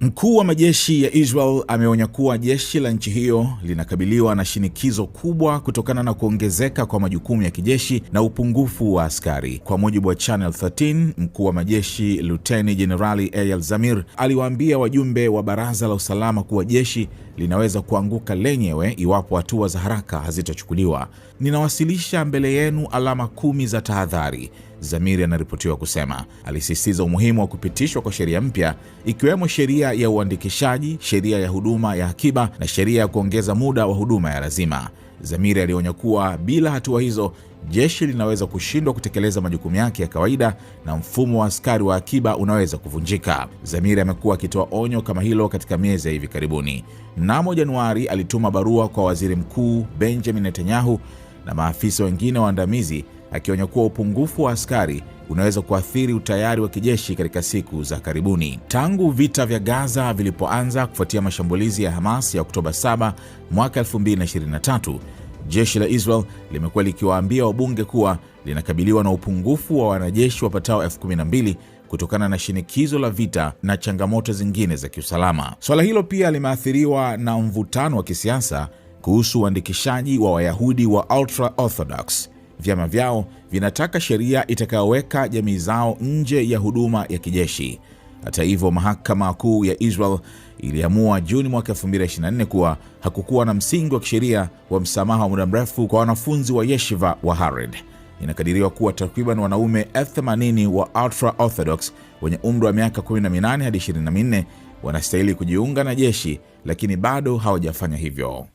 Mkuu wa majeshi ya Israel ameonya kuwa jeshi la nchi hiyo linakabiliwa na shinikizo kubwa kutokana na kuongezeka kwa majukumu ya kijeshi na upungufu wa askari. Kwa mujibu wa Channel 13, mkuu wa majeshi Luteni Jenerali Eyal Zamir aliwaambia wajumbe wa Baraza la Usalama kuwa jeshi linaweza kuanguka lenyewe iwapo hatua za haraka hazitachukuliwa. Ninawasilisha mbele yenu alama 10 za tahadhari, Zamir anaripotiwa kusema. Alisisitiza umuhimu wa kupitishwa kwa sheria mpya, ikiwemo sheria ya uandikishaji, sheria ya huduma ya akiba na sheria ya kuongeza muda wa huduma ya lazima. Zamir alionya kuwa bila hatua hizo, jeshi linaweza kushindwa kutekeleza majukumu yake ya kawaida na mfumo wa askari wa akiba unaweza kuvunjika. Zamir amekuwa akitoa onyo kama hilo katika miezi ya hivi karibuni. Mnamo Januari alituma barua kwa Waziri Mkuu Benjamin Netanyahu na maafisa wengine waandamizi akionya kuwa upungufu wa askari unaweza kuathiri utayari wa kijeshi katika siku za karibuni. Tangu vita vya Gaza vilipoanza kufuatia mashambulizi ya Hamas ya Oktoba 7 mwaka 2023, jeshi la Israel limekuwa likiwaambia wabunge kuwa linakabiliwa na upungufu wa wanajeshi wapatao 12,000 kutokana na shinikizo la vita na changamoto zingine za kiusalama. Swala hilo pia limeathiriwa na mvutano wa kisiasa kuhusu uandikishaji wa Wayahudi wa Ultra Orthodox. Vyama vyao vinataka sheria itakayoweka jamii zao nje ya huduma ya kijeshi. Hata hivyo, mahakama kuu ya Israel iliamua Juni mwaka 2024 kuwa hakukuwa na msingi wa kisheria wa msamaha wa muda mrefu kwa wanafunzi wa yeshiva wa Hared. Inakadiriwa kuwa takriban wanaume 80,000 wa Ultra Orthodox wenye umri wa miaka 18 hadi 24 wanastahili kujiunga na jeshi, lakini bado hawajafanya hivyo.